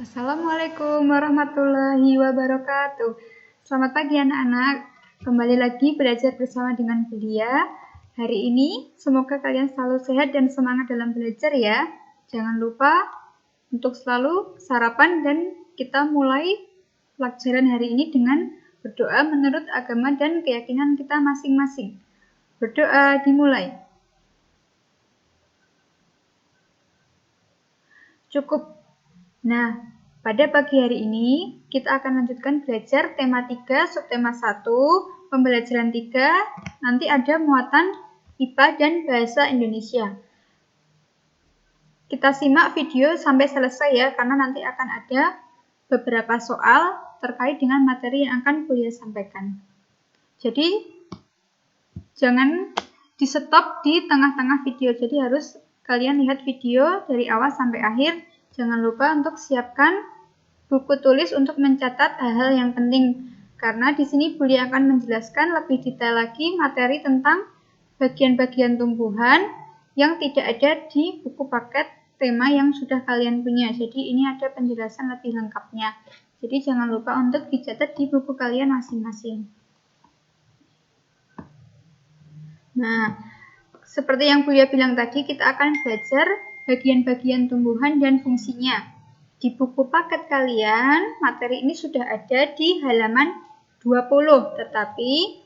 Assalamualaikum warahmatullahi wabarakatuh. Selamat pagi anak-anak. Kembali lagi belajar bersama dengan Bulia. Hari ini semoga kalian selalu sehat dan semangat dalam belajar ya. Jangan lupa untuk selalu sarapan dan kita mulai pelajaran hari ini dengan berdoa menurut agama dan keyakinan kita masing-masing. Berdoa dimulai. Cukup. Nah, pada pagi hari ini kita akan lanjutkan belajar tema 3, subtema 1, pembelajaran 3, nanti ada muatan IPA dan Bahasa Indonesia. Kita simak video sampai selesai ya, karena nanti akan ada beberapa soal terkait dengan materi yang akan Bulia sampaikan. Jadi, jangan di stop di tengah-tengah video, jadi harus kalian lihat video dari awal sampai akhir. Jangan lupa untuk siapkan buku tulis untuk mencatat hal-hal yang penting. Karena di sini Bulia akan menjelaskan lebih detail lagi materi tentang bagian-bagian tumbuhan yang tidak ada di buku paket tema yang sudah kalian punya. Jadi ini ada penjelasan lebih lengkapnya. Jadi jangan lupa untuk dicatat di buku kalian masing-masing. Nah, seperti yang Bulia bilang tadi, kita akan belajar bagian-bagian tumbuhan dan fungsinya. Di buku paket kalian, materi ini sudah ada di halaman 20, tetapi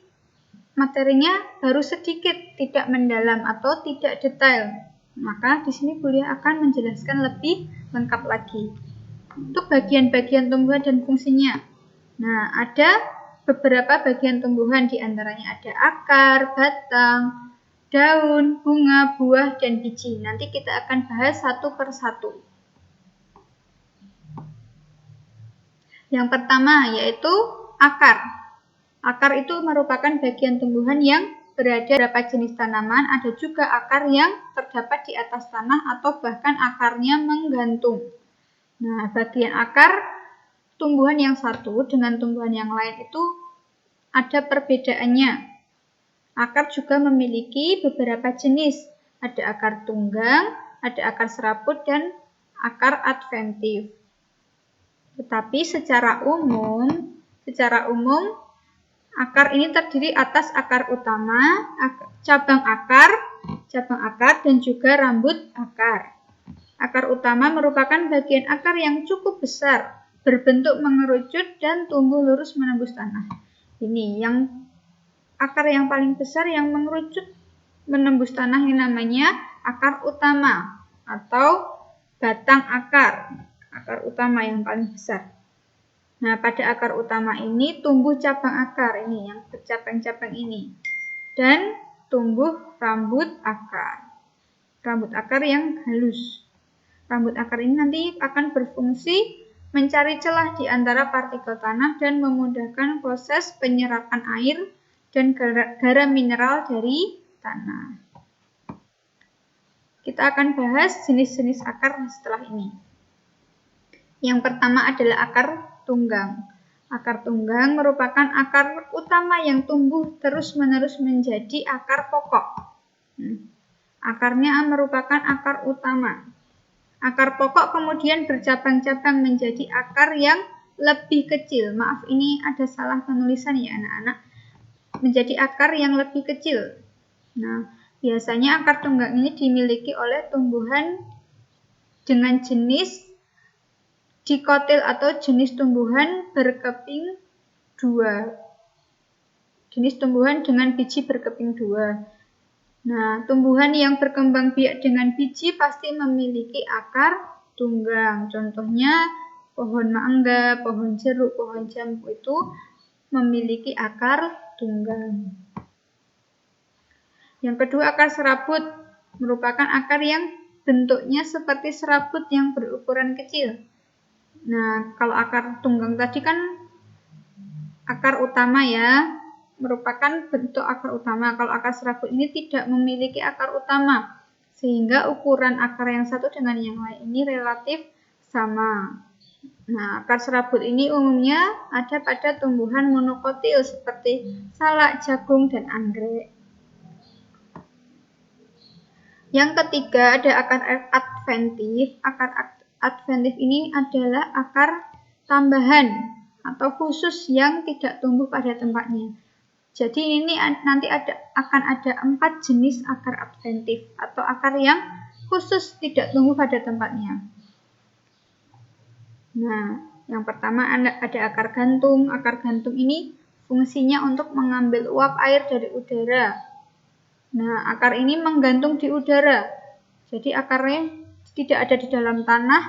materinya baru sedikit, tidak mendalam atau tidak detail. Maka di sini Bulia akan menjelaskan lebih lengkap lagi. Untuk bagian-bagian tumbuhan dan fungsinya. Nah, ada beberapa bagian tumbuhan, diantaranya ada akar, batang, daun, bunga, buah, dan biji. Nanti kita akan bahas satu per satu. Yang pertama yaitu akar. Akar itu merupakan bagian tumbuhan yang berada pada beberapa jenis tanaman. Ada juga akar yang terdapat di atas tanah atau bahkan akarnya menggantung. Nah, bagian akar tumbuhan yang satu dengan tumbuhan yang lain itu ada perbedaannya. Akar juga memiliki beberapa jenis. Ada akar tunggang, ada akar serabut, dan akar adventif. Tetapi secara umum akar ini terdiri atas akar utama, cabang akar, dan juga rambut akar. Akar utama merupakan bagian akar yang cukup besar, berbentuk mengerucut dan tumbuh lurus menembus tanah. Ini yang akar yang paling besar yang mengerucut menembus tanah yang namanya akar utama atau batang akar. Akar utama yang paling besar. Nah, pada akar utama ini tumbuh cabang akar ini yang bercabang-cabang ini. Dan tumbuh rambut akar. Rambut akar yang halus. Rambut akar ini nanti akan berfungsi mencari celah di antara partikel tanah dan memudahkan proses penyerapan air dan garam mineral dari tanah. Kita akan bahas jenis-jenis akar setelah ini. Yang pertama adalah akar tunggang. Akar tunggang merupakan akar utama yang tumbuh terus-menerus menjadi akar pokok. Akarnya merupakan akar utama. Akar pokok kemudian bercabang-cabang menjadi akar yang lebih kecil. Maaf, ini ada salah penulisan ya anak-anak. Menjadi akar yang lebih kecil. Nah, biasanya akar tunggang ini dimiliki oleh tumbuhan dengan jenis dikotil atau jenis tumbuhan berkeping dua. Jenis tumbuhan dengan biji berkeping dua. Nah, tumbuhan yang berkembang biak dengan biji pasti memiliki akar tunggang. Contohnya pohon mangga, pohon jeruk, pohon jambu itu memiliki akar tunggang. Yang kedua, akar serabut merupakan akar yang bentuknya seperti serabut yang berukuran kecil. Nah, kalau akar tunggang tadi kan akar utama ya, merupakan bentuk akar utama. Kalau akar serabut ini tidak memiliki akar utama, sehingga ukuran akar yang satu dengan yang lain ini relatif sama. Nah, akar serabut ini umumnya ada pada tumbuhan monokotil seperti salak, jagung, dan anggrek. Yang ketiga ada akar adventif. Akar adventif ini adalah akar tambahan atau khusus yang tidak tumbuh pada tempatnya. Jadi ini nanti akan ada 4 jenis akar adventif atau akar yang khusus tidak tumbuh pada tempatnya. Nah, yang pertama ada akar gantung. Akar gantung ini fungsinya untuk mengambil uap air dari udara. Nah, akar ini menggantung di udara. Jadi akarnya tidak ada di dalam tanah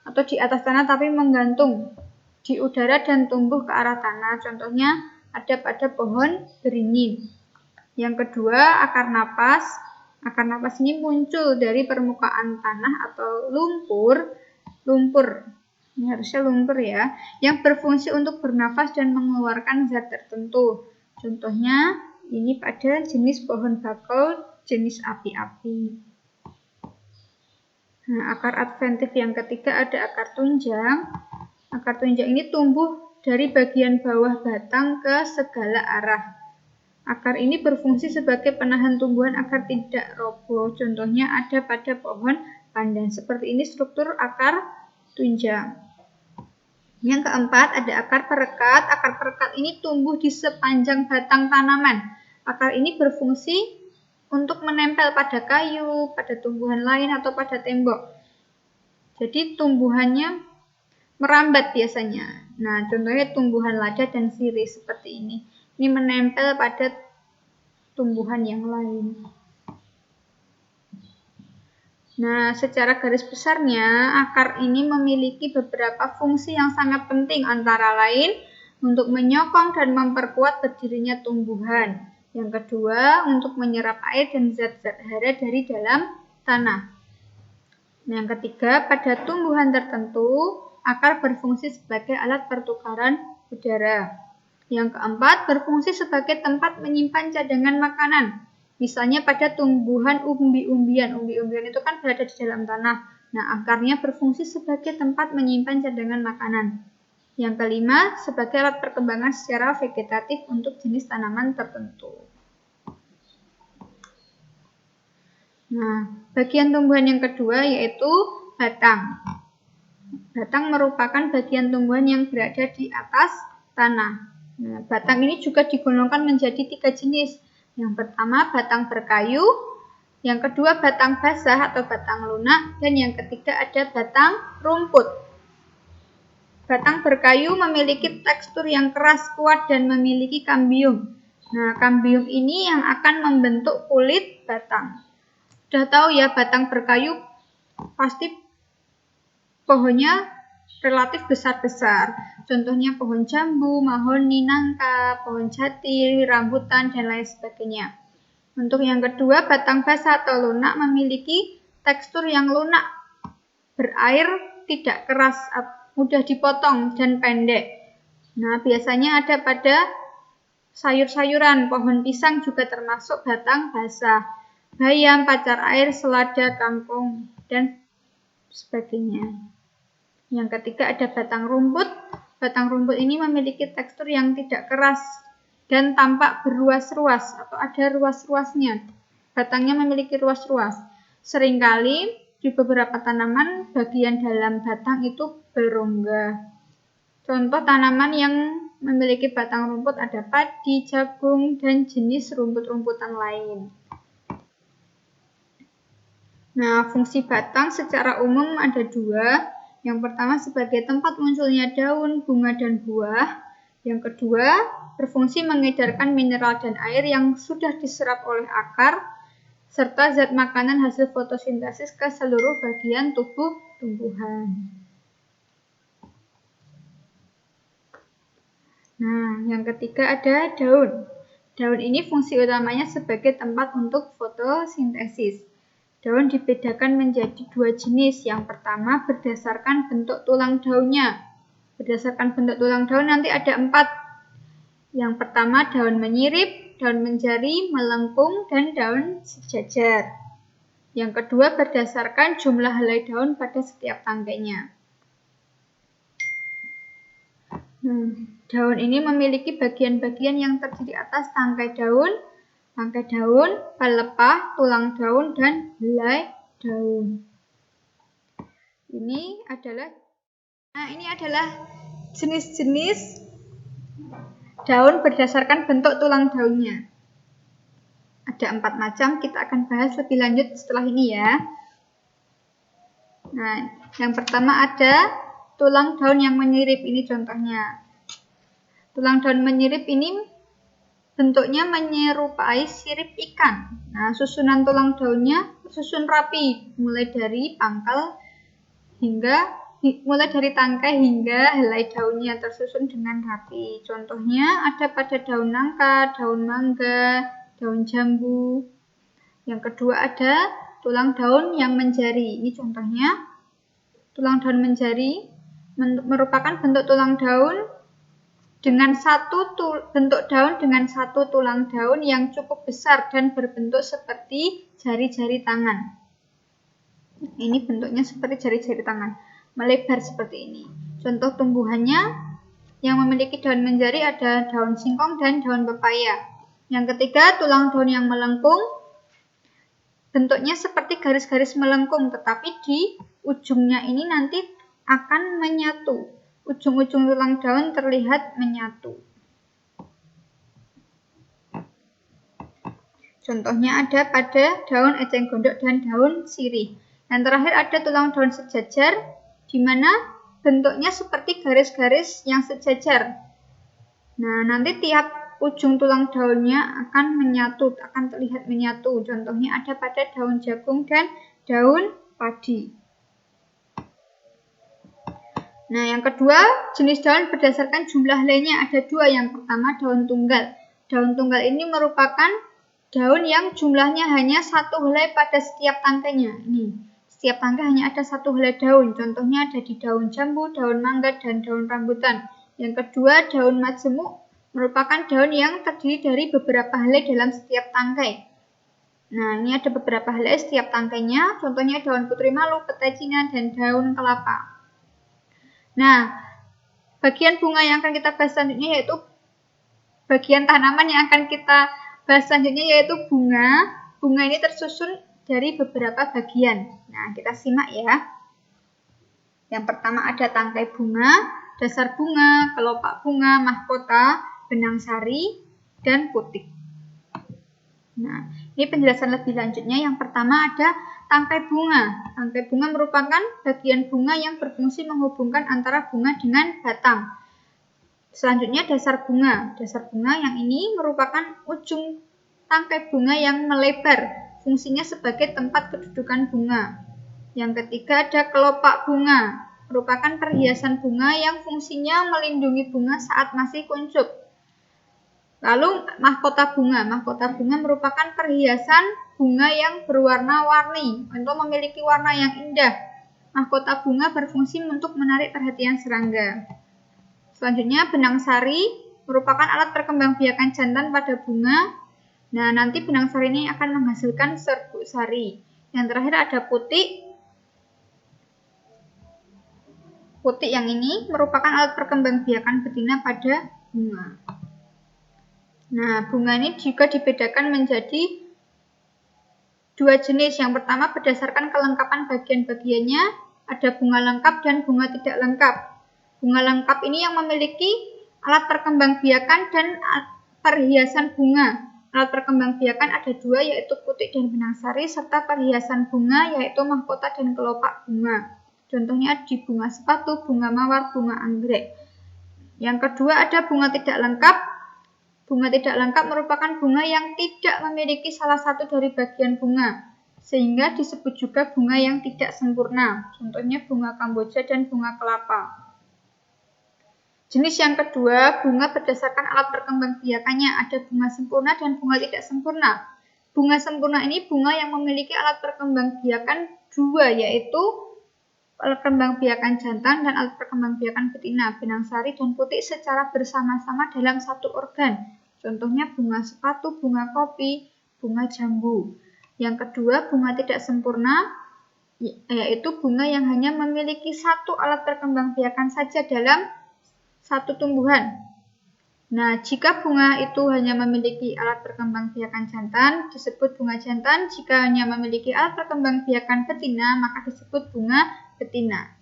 atau di atas tanah, tapi menggantung di udara dan tumbuh ke arah tanah. Contohnya ada pada pohon beringin. Yang kedua, akar napas. Akar napas ini muncul dari permukaan tanah atau lumpur. Ini harusnya lumpur ya, yang berfungsi untuk bernafas dan mengeluarkan zat tertentu. Contohnya ini pada jenis pohon bakau jenis api-api. Nah, akar adventif yang ketiga ada akar tunjang. Akar tunjang ini tumbuh dari bagian bawah batang ke segala arah. Akar ini berfungsi sebagai penahan tumbuhan agar tidak roboh. Contohnya ada pada pohon pandan. Seperti ini struktur akar tunjang. Yang keempat ada akar perekat. Akar perekat ini tumbuh di sepanjang batang tanaman. Akar ini berfungsi untuk menempel pada kayu, pada tumbuhan lain, atau pada tembok. Jadi tumbuhannya merambat biasanya. Nah, contohnya tumbuhan lada dan sirih seperti ini. Ini menempel pada tumbuhan yang lain. Nah, secara garis besarnya, akar ini memiliki beberapa fungsi yang sangat penting, antara lain untuk menyokong dan memperkuat berdirinya tumbuhan. Yang kedua, untuk menyerap air dan zat-zat hara dari dalam tanah. Yang ketiga, pada tumbuhan tertentu, akar berfungsi sebagai alat pertukaran udara. Yang keempat, berfungsi sebagai tempat menyimpan cadangan makanan. Misalnya pada tumbuhan umbi-umbian. Umbi-umbian itu kan berada di dalam tanah. Nah, akarnya berfungsi sebagai tempat menyimpan cadangan makanan. Yang kelima, sebagai alat perkembangan secara vegetatif untuk jenis tanaman tertentu. Nah, bagian tumbuhan yang kedua yaitu batang. Batang merupakan bagian tumbuhan yang berada di atas tanah. Nah, batang ini juga digolongkan menjadi 3 jenis. Yang pertama batang berkayu, yang kedua batang basah atau batang lunak, dan yang ketiga ada batang rumput. Batang berkayu memiliki tekstur yang keras, kuat, dan memiliki kambium. Nah, kambium ini yang akan membentuk kulit batang. Sudah tahu ya, batang berkayu pasti pohonnya relatif besar-besar. Contohnya pohon jambu, mahoni, nangka, pohon jati, rambutan, dan lain sebagainya. Untuk yang kedua, batang basah atau lunak memiliki tekstur yang lunak, berair, tidak keras, mudah dipotong, dan pendek. Nah, biasanya ada pada sayur-sayuran. Pohon pisang juga termasuk batang basah. Bayam, pacar air, selada, kangkung, dan sebagainya. Yang ketiga ada batang rumput. Batang rumput ini memiliki tekstur yang tidak keras dan tampak berruas-ruas atau ada ruas-ruasnya. Batangnya memiliki ruas-ruas. Seringkali di beberapa tanaman bagian dalam batang itu berongga. Contoh tanaman yang memiliki batang rumput ada padi, jagung, dan jenis rumput-rumputan lain. Nah, fungsi batang secara umum ada 2. Yang pertama sebagai tempat munculnya daun, bunga, dan buah. Yang kedua, berfungsi mengedarkan mineral dan air yang sudah diserap oleh akar, serta zat makanan hasil fotosintesis ke seluruh bagian tubuh tumbuhan. Nah, yang ketiga ada daun. Daun ini fungsi utamanya sebagai tempat untuk fotosintesis. Daun dibedakan menjadi 2 jenis. Yang pertama berdasarkan bentuk tulang daunnya. Berdasarkan bentuk tulang daun nanti ada 4. Yang pertama daun menyirip, daun menjari, melengkung, dan daun sejajar. Yang kedua berdasarkan jumlah helai daun pada setiap tangkainya. Daun ini memiliki bagian-bagian yang terdiri atas tangkai daun, pelepah, tulang daun, dan helai daun. Ini adalah jenis-jenis daun berdasarkan bentuk tulang daunnya. Ada 4 macam, kita akan bahas lebih lanjut setelah ini ya. Nah, yang pertama ada tulang daun yang menyirip, ini contohnya. Tulang daun menyirip ini bentuknya menyerupai sirip ikan. Nah, susunan tulang daunnya susun rapi, mulai dari tangkai hingga helai daunnya tersusun dengan rapi. Contohnya ada pada daun nangka, daun mangga, daun jambu. Yang kedua ada tulang daun yang menjari. Ini contohnya tulang daun menjari merupakan bentuk tulang daun dengan satu tulang daun yang cukup besar dan berbentuk seperti jari-jari tangan. Ini bentuknya seperti jari-jari tangan, melebar seperti ini. Contoh tumbuhannya yang memiliki daun menjari ada daun singkong dan daun pepaya. Yang ketiga, tulang daun yang melengkung. Bentuknya seperti garis-garis melengkung, tetapi di ujungnya ini nanti akan menyatu. Ujung-ujung tulang daun terlihat menyatu. Contohnya ada pada daun eceng gondok dan daun sirih. Yang terakhir ada tulang daun sejajar, di mana bentuknya seperti garis-garis yang sejajar. Nah, nanti tiap ujung tulang daunnya akan menyatu, akan terlihat menyatu. Contohnya ada pada daun jagung dan daun padi. Nah, yang kedua, jenis daun berdasarkan jumlah helainya ada 2. Yang pertama, daun tunggal. Daun tunggal ini merupakan daun yang jumlahnya hanya 1 helai pada setiap tangkainya. Ini, setiap tangkai hanya ada 1 helai daun. Contohnya ada di daun jambu, daun mangga, dan daun rambutan. Yang kedua, daun majemuk merupakan daun yang terdiri dari beberapa helai dalam setiap tangkai. Nah, ini ada beberapa helai setiap tangkainya. Contohnya daun putri malu, petai cina, dan daun kelapa. Nah, bagian bunga yang akan kita bahas selanjutnya yaitu bagian tanaman yang akan kita bahas selanjutnya yaitu bunga. Bunga ini tersusun dari beberapa bagian. Nah, kita simak ya. Yang pertama ada tangkai bunga, dasar bunga, kelopak bunga, mahkota, benang sari, dan putik. Nah, ini penjelasan lebih lanjutnya. Yang pertama ada tangkai bunga. Tangkai bunga merupakan bagian bunga yang berfungsi menghubungkan antara bunga dengan batang. Selanjutnya dasar bunga. Dasar bunga yang ini merupakan ujung tangkai bunga yang melebar. Fungsinya sebagai tempat kedudukan bunga. Yang ketiga ada kelopak bunga. Merupakan perhiasan bunga yang fungsinya melindungi bunga saat masih kuncup. Lalu mahkota bunga. Mahkota bunga merupakan perhiasan bunga yang berwarna-warni atau memiliki warna yang indah. Mahkota bunga berfungsi untuk menarik perhatian serangga. Selanjutnya benang sari merupakan alat perkembangbiakan jantan pada bunga. Nah, nanti benang sari ini akan menghasilkan serbuk sari. Yang terakhir ada putik. Putik yang ini merupakan alat perkembangbiakan betina pada bunga. Nah, bunga ini juga dibedakan menjadi 2 jenis. Yang pertama berdasarkan kelengkapan bagian-bagiannya, ada bunga lengkap dan bunga tidak lengkap. Bunga lengkap ini yang memiliki alat perkembangbiakan dan perhiasan bunga. Alat perkembangbiakan ada 2 yaitu putik dan benang sari, serta perhiasan bunga yaitu mahkota dan kelopak bunga. Contohnya di bunga sepatu, bunga mawar, bunga anggrek. Yang kedua ada bunga tidak lengkap. Bunga tidak lengkap merupakan bunga yang tidak memiliki salah satu dari bagian bunga, sehingga disebut juga bunga yang tidak sempurna. Contohnya bunga kamboja dan bunga kelapa. Jenis yang kedua, bunga berdasarkan alat perkembangbiakannya. Ada bunga sempurna dan bunga tidak sempurna. Bunga sempurna ini bunga yang memiliki alat perkembangbiakan 2, yaitu alat perkembangbiakan jantan dan alat perkembangbiakan betina, benang sari dan putik secara bersama-sama dalam satu organ. Contohnya bunga sepatu, bunga kopi, bunga jambu. Yang kedua, bunga tidak sempurna, yaitu bunga yang hanya memiliki satu alat perkembangbiakan saja dalam satu tumbuhan. Nah, jika bunga itu hanya memiliki alat perkembangbiakan jantan, disebut bunga jantan. Jika hanya memiliki alat perkembangbiakan betina, maka disebut bunga betina.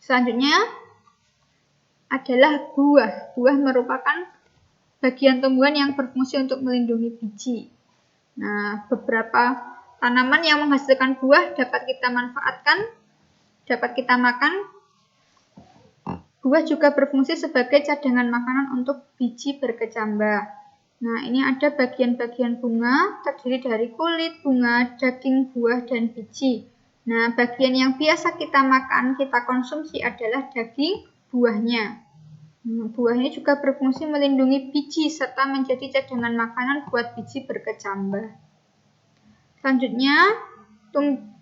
Selanjutnya adalah buah. Buah merupakan bagian tumbuhan yang berfungsi untuk melindungi biji. Nah, beberapa tanaman yang menghasilkan buah dapat kita manfaatkan, dapat kita makan. Buah juga berfungsi sebagai cadangan makanan untuk biji berkecambah. Nah, ini ada bagian-bagian bunga terdiri dari kulit, bunga, daging, buah, dan biji. Nah, bagian yang biasa kita makan, kita konsumsi adalah daging buahnya. Buahnya juga berfungsi melindungi biji serta menjadi cadangan makanan buat biji berkecambah. Selanjutnya,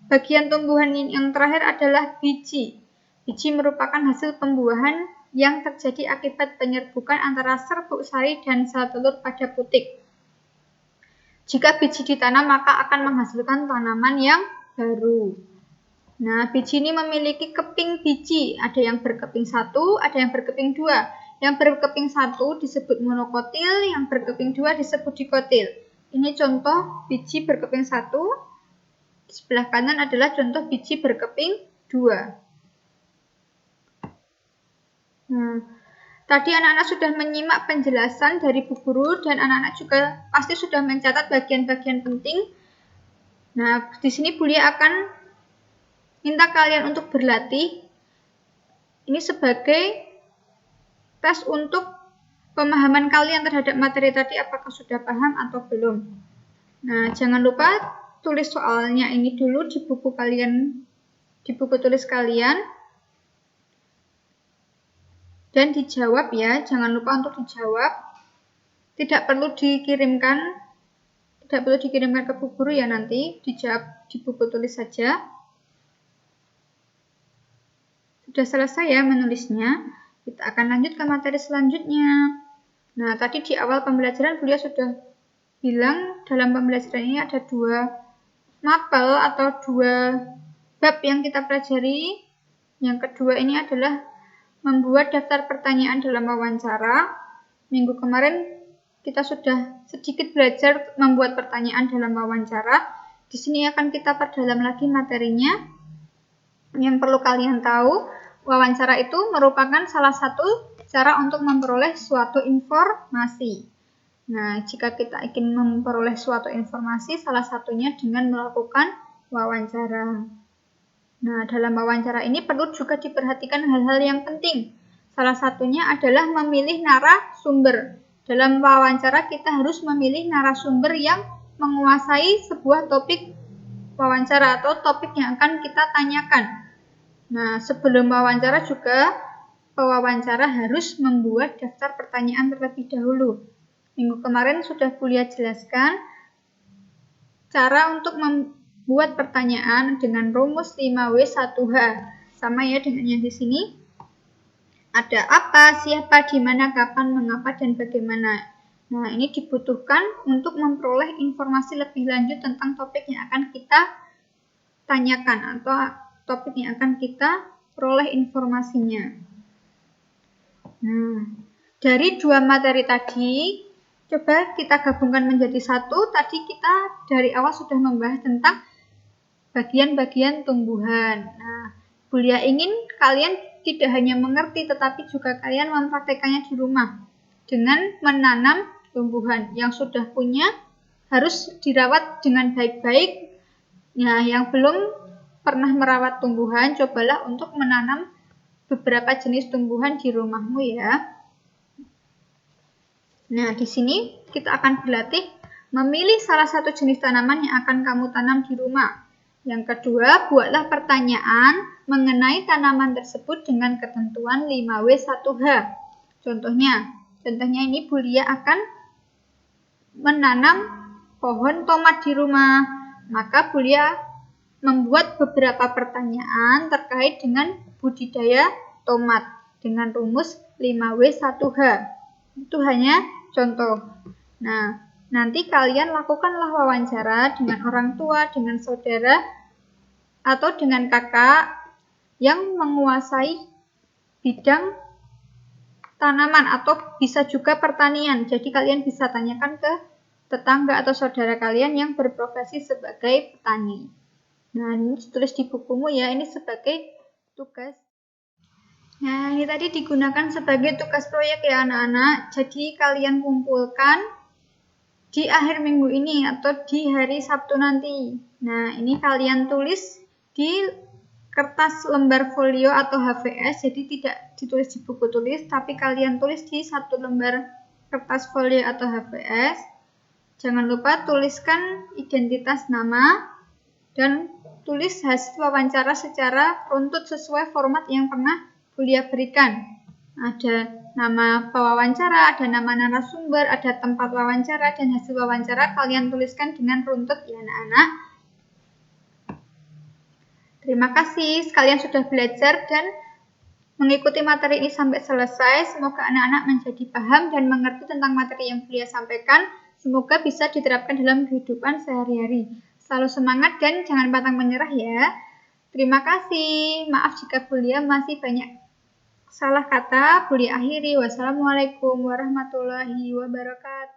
bagian tumbuhan yang terakhir adalah biji. Biji merupakan hasil pembuahan yang terjadi akibat penyerbukan antara serbuk sari dan sel telur pada putik. Jika biji ditanam, maka akan menghasilkan tanaman yang baru. Nah, biji ini memiliki keping biji, ada yang berkeping 1, ada yang berkeping 2. Yang berkeping 1 disebut monokotil, yang berkeping 2 disebut dikotil. Ini contoh biji berkeping 1, di sebelah kanan adalah contoh biji berkeping 2. Tadi anak-anak sudah menyimak penjelasan dari Bu Guru dan anak-anak juga pasti sudah mencatat bagian-bagian penting. Nah, di sini Bu Lia akan minta kalian untuk berlatih. Ini sebagai tes untuk pemahaman kalian terhadap materi tadi, apakah sudah paham atau belum. Nah, jangan lupa tulis soalnya ini dulu di buku kalian, di buku tulis kalian. Dan dijawab ya, jangan lupa untuk dijawab. Tidak perlu dikirimkan ke Bu Guru ya nanti, dijawab di buku tulis saja. Sudah selesai ya menulisnya, kita akan lanjut ke materi selanjutnya. Nah, tadi di awal pembelajaran Bu Lia sudah bilang dalam pembelajaran ini ada 2 mapel atau 2 bab yang kita pelajari. Yang kedua ini adalah membuat daftar pertanyaan dalam wawancara. Minggu kemarin kita sudah sedikit belajar membuat pertanyaan dalam wawancara. Di sini akan kita perdalam lagi materinya. Yang perlu kalian tahu, wawancara itu merupakan salah satu cara untuk memperoleh suatu informasi. Nah, jika kita ingin memperoleh suatu informasi, salah satunya dengan melakukan wawancara. Nah, dalam wawancara ini perlu juga diperhatikan hal-hal yang penting. Salah satunya adalah memilih narasumber. Dalam wawancara kita harus memilih narasumber yang menguasai sebuah topik wawancara atau topik yang akan kita tanyakan. Nah, sebelum wawancara juga pewawancara harus membuat daftar pertanyaan terlebih dahulu. Minggu kemarin sudah Bu Lia jelaskan cara untuk membuat pertanyaan dengan rumus 5W1H. Sama ya dengan yang di sini. Ada apa, siapa, di mana, kapan, mengapa, dan bagaimana. Nah, ini dibutuhkan untuk memperoleh informasi lebih lanjut tentang topik yang akan kita tanyakan atau topik yang akan kita peroleh informasinya. Nah, dari 2 materi tadi, coba kita gabungkan menjadi 1. Tadi kita dari awal sudah membahas tentang bagian-bagian tumbuhan. Nah, Bu Lia ingin kalian tidak hanya mengerti, tetapi juga kalian mempraktekannya di rumah dengan menanam tumbuhan yang sudah punya harus dirawat dengan baik-baik. Nah, yang belum pernah merawat tumbuhan, cobalah untuk menanam beberapa jenis tumbuhan di rumahmu ya. Nah, di sini kita akan berlatih memilih salah satu jenis tanaman yang akan kamu tanam di rumah. Yang kedua, buatlah pertanyaan mengenai tanaman tersebut dengan ketentuan 5W1H. Contohnya ini Bu Lia akan menanam pohon tomat di rumah. Maka Bu Lia membuat beberapa pertanyaan terkait dengan budidaya tomat dengan rumus 5W1H. Itu hanya contoh. Nah, nanti kalian lakukanlah wawancara dengan orang tua, dengan saudara, atau dengan kakak yang menguasai bidang tanaman atau bisa juga pertanian. Jadi kalian bisa tanyakan ke tetangga atau saudara kalian yang berprofesi sebagai petani. Nah, ini ditulis di bukumu ya, ini sebagai tugas. Nah, ini tadi digunakan sebagai tugas proyek ya anak-anak. Jadi kalian kumpulkan di akhir minggu ini atau di hari Sabtu nanti. Nah, ini kalian tulis di kertas lembar folio atau HVS, jadi tidak ditulis di buku tulis, tapi kalian tulis di satu lembar kertas folio atau HVS. Jangan lupa tuliskan identitas nama dan tulis hasil wawancara secara runtut sesuai format yang pernah Bulia berikan. Ada nama pewawancara, ada nama narasumber, ada tempat wawancara, dan hasil wawancara kalian tuliskan dengan runtut ya anak-anak. Terima kasih sekalian sudah belajar dan mengikuti materi ini sampai selesai. Semoga anak-anak menjadi paham dan mengerti tentang materi yang Bulia sampaikan. Semoga bisa diterapkan dalam kehidupan sehari-hari. Selalu semangat dan jangan pantang menyerah ya. Terima kasih. Maaf jika Bulia masih banyak salah kata. Bulia akhiri. Wassalamualaikum warahmatullahi wabarakatuh.